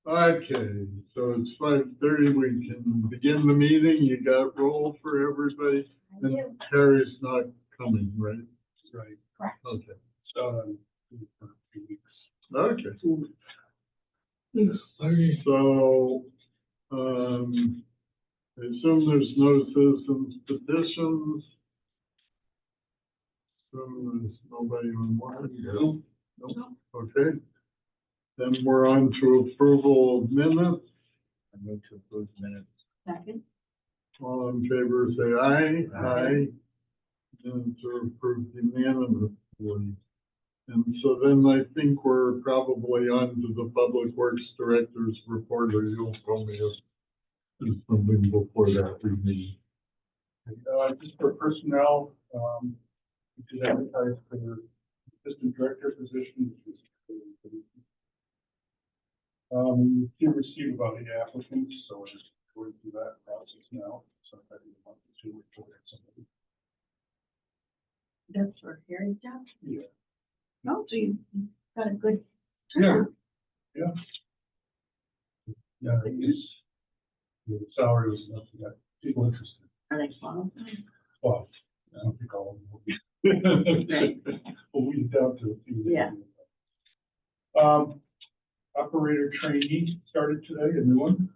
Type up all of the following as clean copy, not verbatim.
Okay, so it's 5:30. We can begin the meeting. You got roll for everybody, and Terry's not coming, right? Right. Correct. Okay. So, for a few weeks. Okay. So, I assume there's no citizens petitions. So there's nobody online. No. Nope. Okay. Then we're on to approval of minutes. I move to approve minutes. Second. All in favor, say aye. Aye. Minutes are approved unanimously. And so then I think we're probably on to the Public Works Director's report, or you'll tell me if there's something before that we need. Just for personnel, we did advertise for the assistant director position, which was we did receive about 8 applicants, so we're just going through that process now. So I didn't want to report somebody. That's for Harry's job? Yeah. No, so you got a good. Yeah. Yeah. Yeah, the salary was enough to get people interested. Are they small? Well, I don't think all of them will be. We'll weed it down to a few. Yeah. Operator trainee started today, a new one.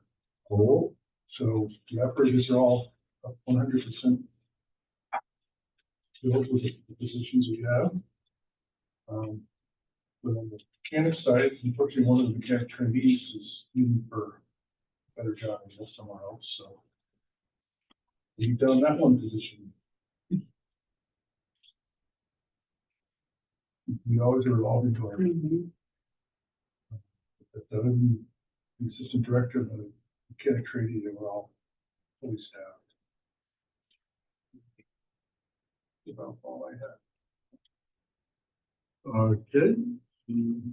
Cool. So the operators are all 100% filled with the positions we have. But on the mechanic side, unfortunately, one of the mechanic trainees is leaving for a better job and go somewhere else, so we've done that one position. We always are evolving to our, but the other than the assistant director and the mechanic trainee, they were all fully staffed. That's about all I had. Okay. You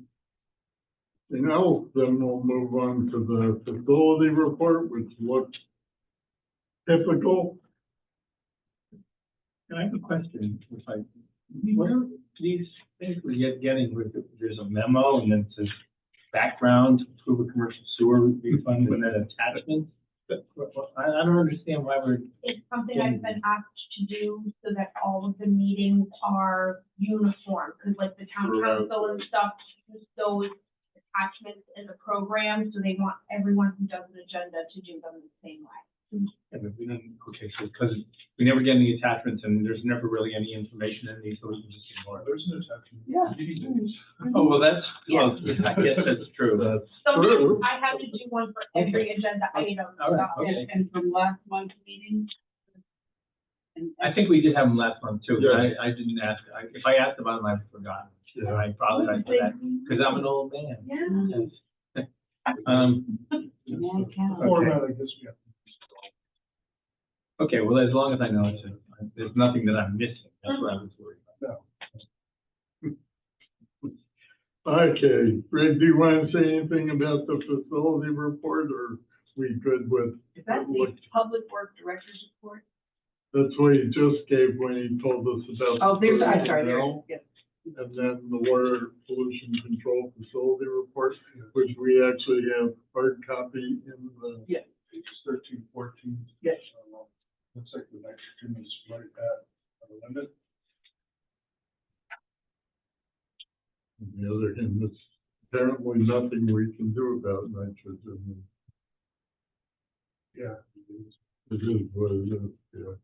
know, then we'll move on to the facility report, which looks typical. I have a question. What are these basically getting with, there's a memo and then it says background, approve a commercial sewer refund and then attachments? I don't understand why we're. It's something I've been asked to do so that all of the meetings are uniform, because like the town council and stuff use those attachments in the program, so they want everyone who does an agenda to do them the same way. Yeah, but we didn't, okay, so because we never get any attachments and there's never really any information in these, so we can just ignore it. There's an attachment. Yeah. Oh, well, that's, Yeah. well, I guess that's true. That's Sometimes true. I have to do one for every agenda item. All right, so- okay. And from last month's meeting? I think we did have them last month too, but Yeah. I didn't ask. If I asked about them, I've forgotten. Yeah. I apologize for that, because I'm an old man. Yeah. Format, I guess, yeah. Okay, well, as long as I know there's nothing that I'm missing, that's what I was worried about. No. Okay, Greg, do you want to say anything about the facility report, or we good with? Is that the Public Works Director's report? That's what he just gave when he told us about. Oh, there's, the I'm sorry, there, personnel, yes. And then the water pollution control facility report, which we actually have hard copy in the. Yes. Pages 13, 14. Yes. Looks like the nitrogen is right at the limit. On the other hand, there's apparently nothing we can do about nitrogen. Yeah. It is what it is, yeah.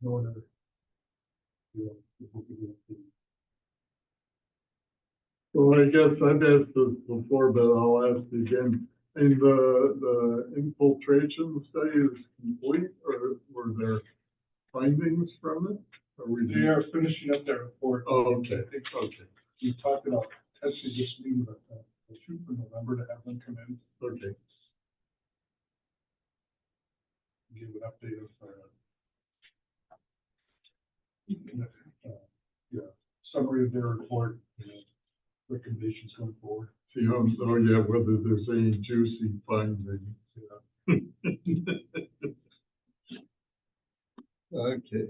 No other. Yeah. Well, I guess I've asked this before, but I'll ask again. And the infiltration study is complete, or were there findings from it? Or we They are finishing up their report. Oh, okay, I think okay, we talked about testing this meeting, but we'll shoot for November to have them come in, okay. give an update of, summary of their report, recommendations going forward. See, oh yeah, whether there's any juicy findings. Yeah. Okay.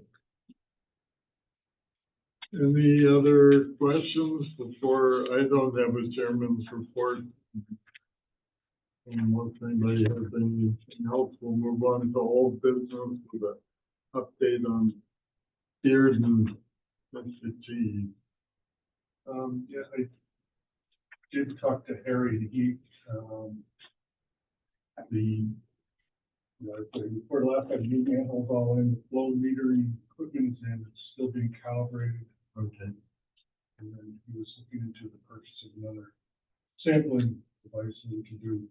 Any other questions before, I don't have a chairman's report. Unless anybody has anything else, we'll move on to old business with an update on Beard and Mr. G. Yeah, I did talk to Harry, he, for the last time, new manholes all in, flow metering equipment and it's still being calibrated. Okay. And then he was looking into the purchase of another sampling device so we can do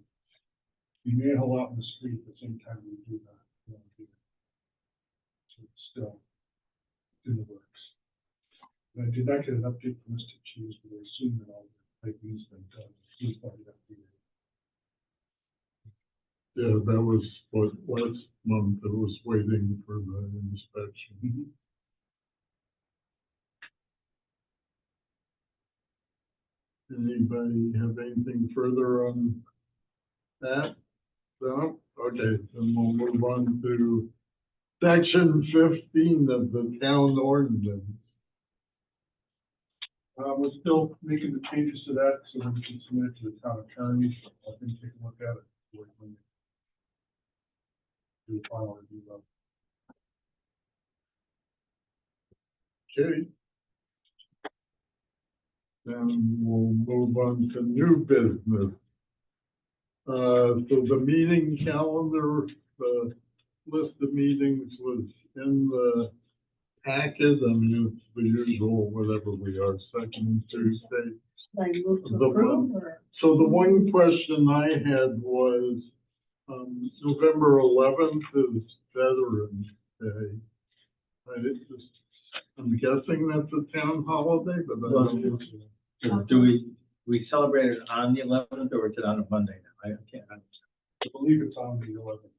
the manhole out in the street at the same time we do that. So it's still in the works. And I did not get an update from Mr. Cheese, but I assume that all the piping's been done. He's probably updated. Yeah, that was what, last month, I was waiting for the inspection. Anybody have anything further on that? No? Okay, then we'll move on to section 15 of the town ordinance. We're still making the changes to that, so we can submit it to the town attorney. I can take a look at it before we do the final review of it. Okay. Then we'll move on to new business. So the meeting calendar, the list of meetings was in the packet. I mean, it's the usual, whatever we are, second Tuesday. Should I move to The approve one- or? So the one question I had was, November 11th is Veterans Day. I'm guessing that's a town holiday, but I don't know. Do we celebrate it on the 11th or is it on a Monday now? I can't, I believe it's on the 11th.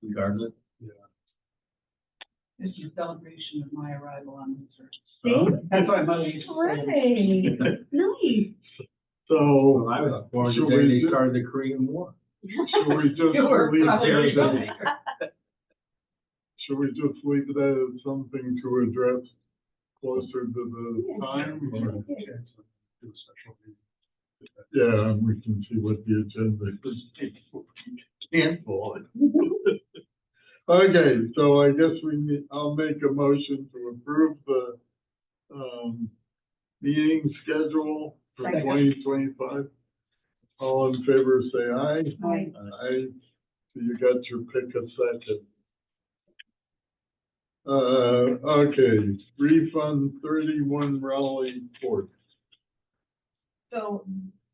regardless. This is a celebration of my arrival on this earth. See? That's what my mother used to say. Right, nice. So, Well, I was born Should the day we they do- started the Korean War. should we just You were leave probably that, right. should we just leave that as something to address closer to the time? or- Chance to do a special meeting. Yeah, and we can see what the agenda is. Cancel it. Okay, so I guess I'll make a motion to approve the, meeting schedule for Second. 2025. All in favor, say aye. Aye. Aye. So you got your pick a second. Okay, refund 31 Raleigh Court. So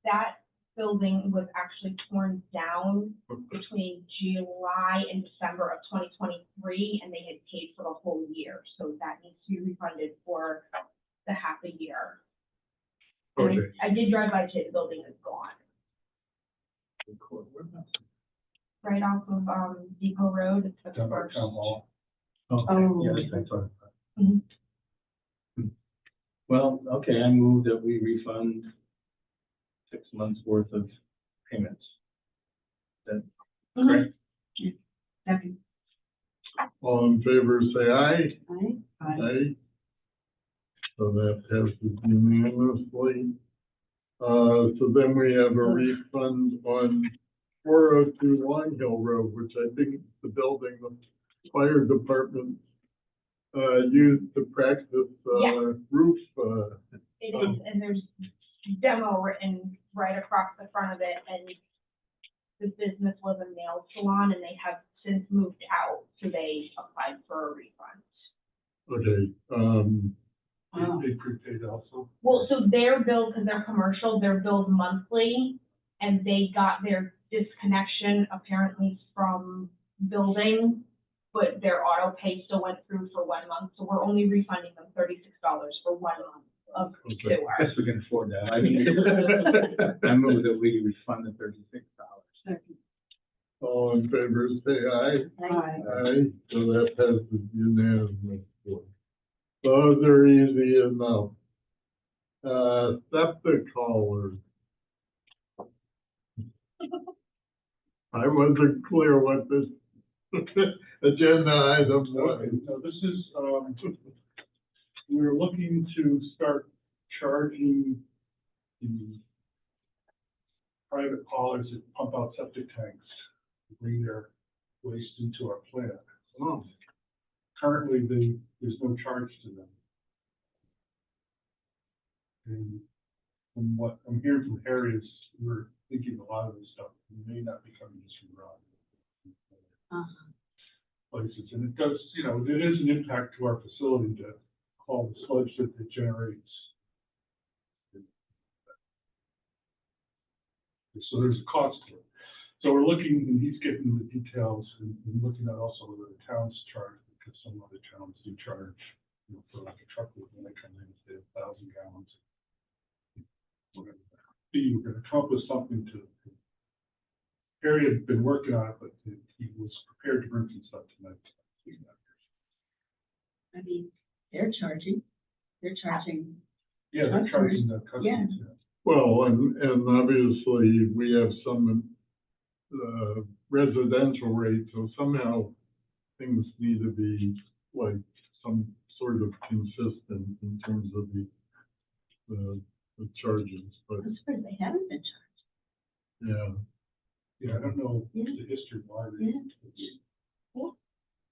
that building was actually torn down between July and December of 2023, and they had paid for the whole year. So that needs to be refunded for the half a year. And Okay. I did drive by today, the building is gone. Right off of, Depot Road, it's the Down by first. town hall. Okay, Oh. yeah, that's what I thought. Mhm. Well, okay, I move that we refund 6 months worth of payments. That, correct? Second. All in favor, say aye. Aye. Aye. Aye. So that passes unanimously. So then we have a refund on 402 Long Hill Road, which I think is the building the fire department used to practice Yeah. roof. It is, and there's demo written right across the front of it, and the business was a nail salon, and they have since moved out, so they applied for a refund. Okay, Wow. They prepaid also. Well, so their bill, because they're commercial, they're billed monthly, and they got their disconnection apparently from building, but their auto pay still went through for 1 month, so we're only refunding them $36 for 1 month of Okay. sewer. I guess we can afford that. I move that we refund the $36. Second. all in favor, say aye. Aye. Aye, so that passes unanimously. Those are easy enough. Septic caller. I wasn't clear what this agenda item was. So this is, we're looking to start charging the private haulers that pump out septic tanks to bring their waste into our plant. Oh, Currently, there's no charge to them. And from what I'm hearing from Harry is we're thinking a lot of this stuff may not be coming just from Groton places. And it does, you know, it is an impact to our facility to haul the sludge that it generates. So there's a cost to it. So we're looking, and he's getting the details and looking at also whether the towns charge, because some other towns do charge, you know, for like a truckload when they come in, if they have 1,000 gallons. We're gonna come up with something to, Harry had been working on it, but he was prepared to bring some stuff tonight. I mean, they're charging. Yeah, they're charging the customers. Yeah. well, and obviously we have some, residential rates, so somehow things need to be like some sort of consistent in terms of the charges, but I'm surprised they haven't been charged. yeah. Yeah, I don't know Yeah. the history why they, Yeah. it's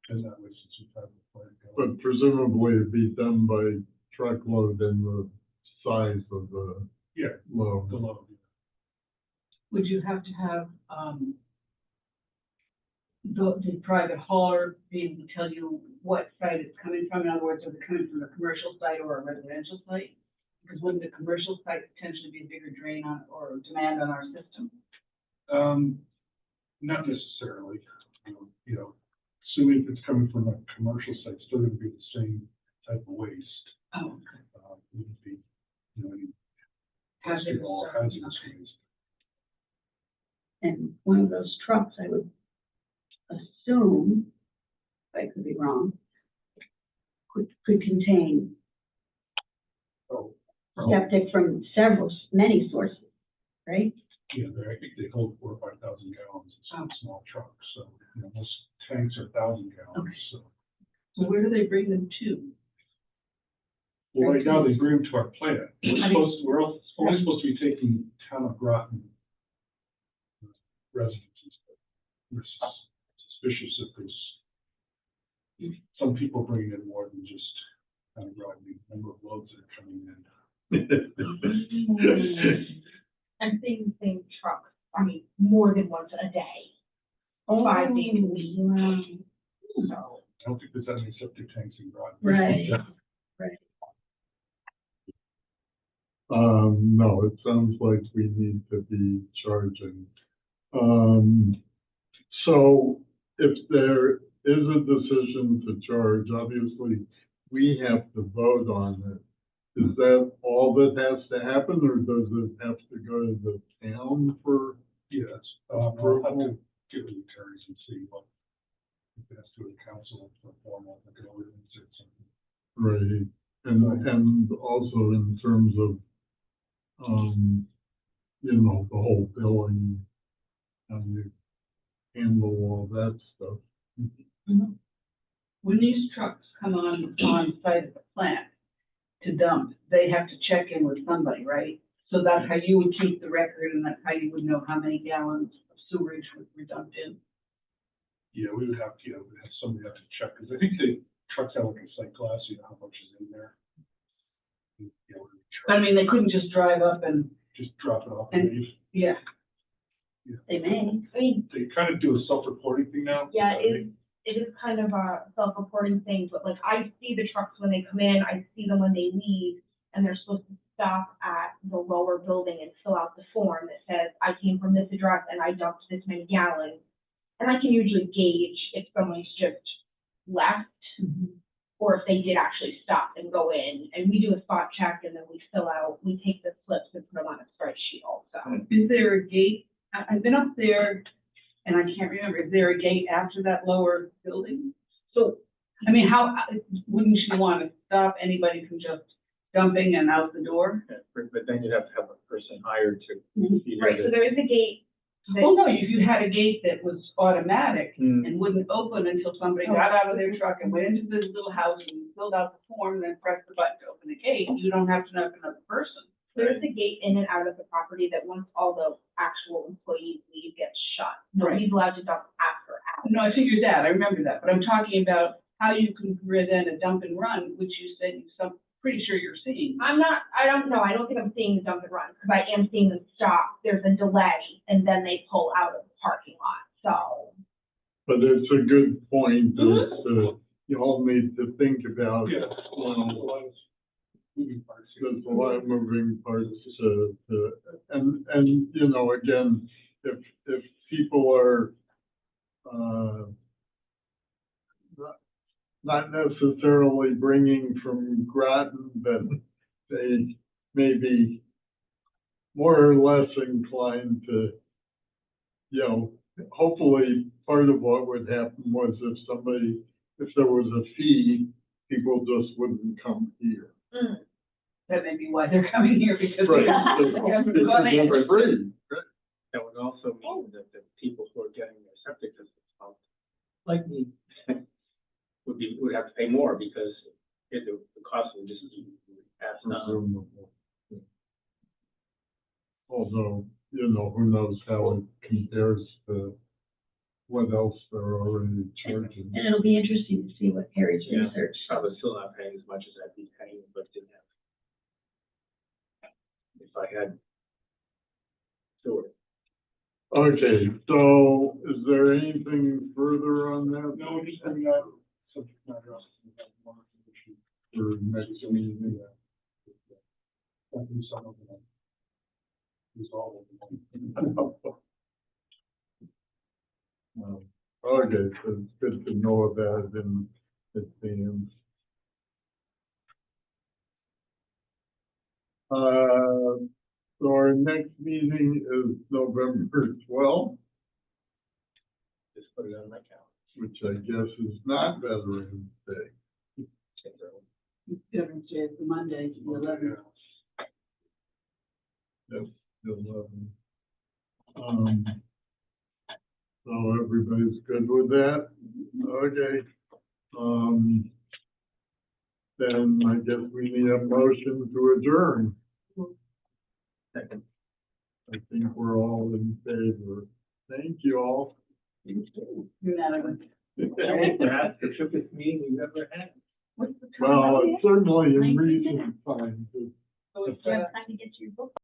been that way since we've had the plant going. But presumably it'd be done by truckload and the size of the Yeah, load. the load. Would you have to have, the private hauler be able to tell you what site it's coming from? In other words, is it coming from a commercial site or a residential site? Because wouldn't the commercial site potentially be a bigger drain on, or demand on our system? Not necessarily, you know, assuming if it's coming from a commercial site, it's still gonna be the same type of waste. Oh, okay. Wouldn't be, you know, any Hazardous all stuff. hazardous waste. And one of those trucks, I would assume, I could be wrong, could contain Oh, septic from many sources, right? yeah, I think they hold 4,000 or 5,000 gallons. It's a small truck, so, you know, most tanks are 1,000 gallons, so. So where do they bring them to? Well, right now, they bring them to our plant. We're only supposed to be taking town of Groton residences. We're suspicious that there's some people bringing in more than just town of Groton, the number of loads that are coming in. And seeing the same trucks, I mean, more than once a day, 5 days a week. Wow. So, I don't think there's that many septic tanks in Groton. Right. No, it sounds like we need to be charging. So if there is a decision to charge, obviously we have to vote on it. Is that all that has to happen, or does it have to go to the town for? Yes, I'll have to get with the attorneys and see what, if it has to go to council for formal, like an ordinance or something. Right, and also in terms of, you know, the whole billing, how you handle all that stuff. When these trucks come on site at the plant to dump, they have to check in with somebody, right? So that's how you would keep the record, and that's how you would know how many gallons of sewerage were dumped in. Yeah, we would have to, we'd have somebody have to check, because I think the trucks have like a sight glass, you know, how much is in there. You know, But I mean, they couldn't just drive up and, just drop it off and And- leave. yeah. They may. I mean, They kind of do a self-reporting thing now. yeah, it is kind of a self-reporting thing, but like I see the trucks when they come in, I see them when they leave, and they're supposed to stop at the lower building and fill out the form that says, I came from this address and I dumped this many gallons. And I can usually gauge if someone's just left or if they did actually stop and go in. And we do a spot check, and then we take the slips and put them on a spreadsheet also. Is there a gate? I've been up there and I can't remember, is there a gate after that lower building? So, I mean, how, wouldn't you want to stop anybody from just dumping and out the door? But then you'd have to have a person hired to be Right, there so to. there is a gate that. Well, no, if you had a gate that was automatic Mm. and wouldn't open until somebody got out of their truck and went into this little house and filled out the form, then press the button to open the gate. You don't have to know another person. There's a gate in and out of the property that once all the actual employees leave gets shut. Nobody's allowed to dump after hours. No, I figured that, I remember that, but I'm talking about how you can present a dump and run, which you said pretty sure you're seeing. I don't know, I don't think I'm seeing the dump and run, because I am seeing them stop, there's a delay, and then they pull out of the parking lot, so. But it's a good point, you all need to think about, Yeah, a lot of moving parts here. there's a lot of moving parts, and, you know, again, if people are, not necessarily bringing from Groton, but they may be more or less inclined to, you know, hopefully part of what would happen was if there was a fee, people just wouldn't come here. That may be why they're coming here, because Right. they haven't gone in. It's free. That would also mean that the people who are getting their septic systems pumped, like me, would have to pay more because the cost would just be passed on. Presumably. Although, you know, who knows how it compares to what else they're already charging. And it'll be interesting to see what Harry's Yeah. research. Probably still not paying as much as I'd be paying, but didn't have. If I had sewer. Okay, so is there anything further on that? No, just bring that subject matter up. We have more information. For next meeting? Definitely some of them. Resolve them. Okay, so it's good to know about it in advance. So our next meeting is November 12th, Just put it on my calendar. which I guess is not Veterans Day. Veterans Day is the Monday, the 11th. That's the 11th. So everybody's good with that? Okay. Then I guess we need a motion to adjourn. Second. I think we're all in favor. Thank you all. Unanimous. Perhaps the shortest meeting we've ever had. What's the Well, time? it's certainly in 19 recent minutes. times. So it's, Time to get your book.